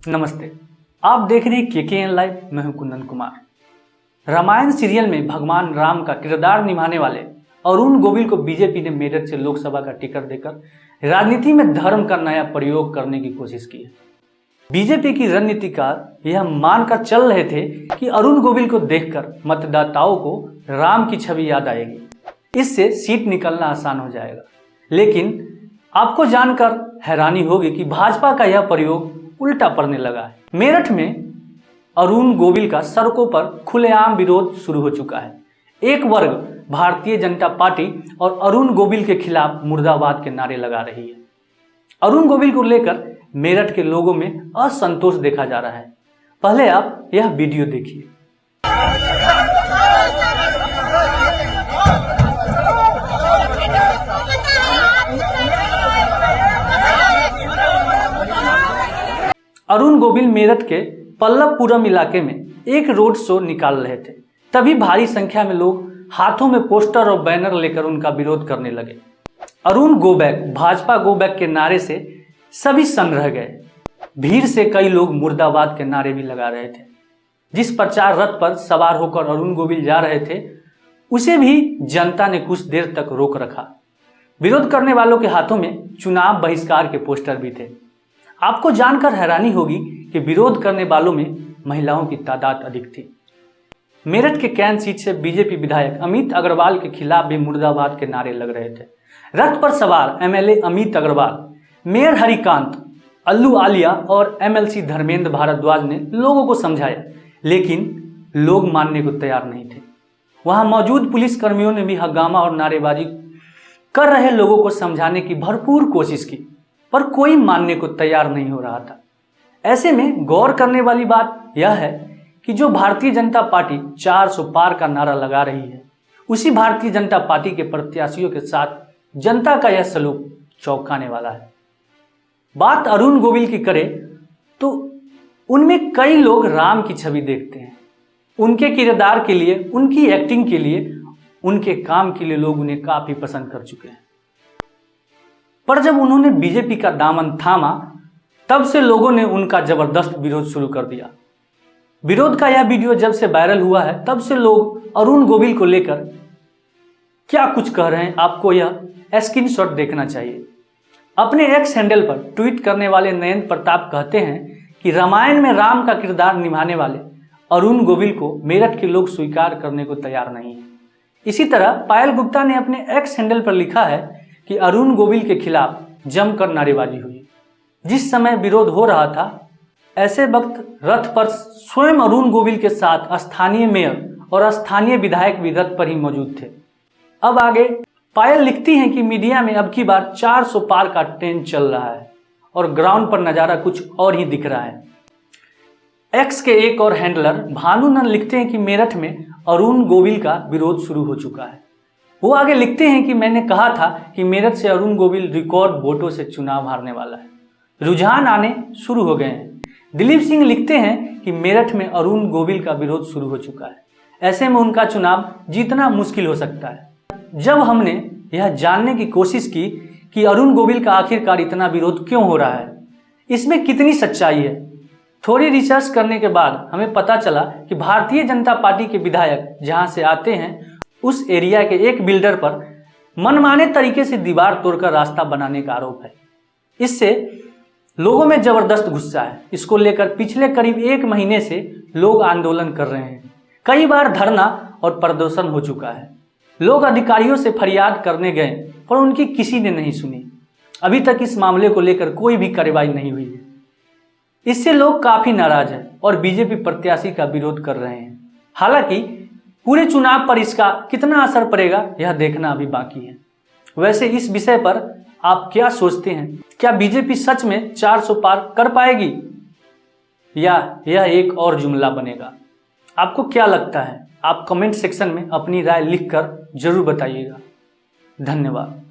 नमस्ते, आप देख रहे हैं KKN लाइव। मैं हूं कुंदन कुमार। रामायण सीरियल में भगवान राम का किरदार निभाने वाले अरुण गोविल को बीजेपी ने मेरठ से लोकसभा का टिकट देकर राजनीति में धर्म का नया प्रयोग करने की कोशिश की है। बीजेपी की रणनीतिकार यह मानकर चल रहे थे कि अरुण गोविल को देखकर मतदाताओं को राम की छवि याद आएगी, इससे सीट निकलना आसान हो जाएगा। लेकिन आपको जानकर हैरानी होगी कि भाजपा का यह प्रयोग उल्टा पड़ने लगा है। मेरठ में अरुण गोविल का सड़कों पर खुलेआम विरोध शुरू हो चुका है। एक वर्ग भारतीय जनता पार्टी और अरुण गोविल के खिलाफ मुर्दाबाद के नारे लगा रही है। अरुण गोविल को लेकर मेरठ के लोगों में असंतोष देखा जा रहा है। पहले आप यह वीडियो देखिए। अरुण गोविल मेरठ के पल्लवपुरम इलाके में एक रोड शो निकाल रहे थे, तभी भारी संख्या में लोग हाथों में पोस्टर और बैनर लेकर उनका विरोध करने लगे। Arun go back, Bhajpa go back के नारे से सभी सन्न रह गए। भीड़ से कई लोग मुर्दाबाद के नारे भी लगा रहे थे। जिस प्रचार रथ पर सवार होकर अरुण गोविल जा रहे थे, उसे भी जनता ने कुछ देर तक रोक रखा। विरोध करने वालों के हाथों में चुनाव बहिष्कार के पोस्टर भी थे। आपको जानकर हैरानी होगी कि विरोध करने वालों में महिलाओं की तादाद अधिक थी। मेरठ के कैंट सीट से बीजेपी विधायक अमित अग्रवाल के खिलाफ भी मुर्दाबाद के नारे लग रहे थे। रथ पर सवार MLA अमित अग्रवाल, मेयर हरिकांत, अल्लू आलिया और MLC धर्मेंद्र भारद्वाज ने लोगों को समझाया, लेकिन लोग मानने को तैयार नहीं थे। वहां मौजूद पुलिस कर्मियों ने भी हंगामा और नारेबाजी कर रहे लोगों को समझाने की भरपूर कोशिश की, पर कोई मानने को तैयार नहीं हो रहा था। ऐसे में गौर करने वाली बात यह है कि जो भारतीय जनता पार्टी 400 पार का नारा लगा रही है, उसी भारतीय जनता पार्टी के प्रत्याशियों के साथ जनता का यह सलूक चौंकाने वाला है। बात अरुण गोविल की करें तो उनमें कई लोग राम की छवि देखते हैं। उनके किरदार के लिए, उनकी एक्टिंग के लिए, उनके काम के लिए लोग उन्हें काफी पसंद कर चुके हैं। पर जब उन्होंने बीजेपी का दामन थामा, तब से लोगों ने उनका जबरदस्त विरोध शुरू कर दिया। विरोध का यह वीडियो जब से वायरल हुआ है, तब से लोग अरुण गोविल को लेकर क्या कुछ कह रहे हैं, आपको यह स्क्रीनशॉट देखना चाहिए। अपने एक्स हैंडल पर ट्वीट करने वाले नयन प्रताप कहते हैं कि रामायण में राम का किरदार निभाने वाले अरुण गोविल को मेरठ के लोग स्वीकार करने को तैयार नहीं है। इसी तरह पायल गुप्ता ने अपने एक्स हैंडल पर लिखा है कि अरुण गोविल के खिलाफ जमकर नारेबाजी हुई। जिस समय विरोध हो रहा था, ऐसे वक्त रथ पर स्वयं अरुण गोविल के साथ स्थानीय मेयर और स्थानीय विधायक भी रथ पर ही मौजूद थे। अब आगे पायल लिखती हैं कि मीडिया में अब की बार 400 पार का ट्रेंड चल रहा है और ग्राउंड पर नजारा कुछ और ही दिख रहा है। एक्स के एक और हैंडलर भानुनंद लिखते हैं कि मेरठ में अरुण गोविल का विरोध शुरू हो चुका है। वो आगे लिखते हैं कि मैंने कहा था कि मेरठ से अरुण गोविल रिकॉर्ड वोटों से चुनाव हारने वाला है। रुझान आने शुरू हो गए हैं। दिलीप सिंह लिखते हैं कि मेरठ में अरुण गोविल का विरोध शुरू हो चुका है। ऐसे में उनका चुनाव जीतना मुश्किल हो सकता है। जब हमने यह जानने की कोशिश की कि अरुण गोविल का आखिरकार इतना विरोध क्यों हो रहा है, इसमें कितनी सच्चाई है, थोड़ी रिसर्च करने के बाद हमें पता चला कि भारतीय जनता पार्टी के विधायक जहां से आते हैं, उस एरिया के एक बिल्डर पर मनमाने तरीके से दीवार तोड़कर रास्ता बनाने का आरोप है। इससे लोगों में जबरदस्त गुस्सा है। इसको लेकर पिछले करीब 1 महीने से लोग आंदोलन कर रहे हैं। कई बार धरना और प्रदर्शन हो चुका है। लोग अधिकारियों से फरियाद करने गए, पर उनकी किसी ने नहीं सुनी। अभी तक इस मामले को लेकर कोई भी कार्रवाई नहीं हुई है। इससे लोग काफी नाराज हैं और बीजेपी प्रत्याशी का विरोध कर रहे हैं। हालांकि पूरे चुनाव पर इसका कितना असर पड़ेगा, यह देखना अभी बाकी है। वैसे इस विषय पर आप क्या सोचते हैं? क्या बीजेपी सच में 400 पार कर पाएगी या यह एक और जुमला बनेगा? आपको क्या लगता है? आप कमेंट सेक्शन में अपनी राय लिखकर जरूर बताइएगा। धन्यवाद।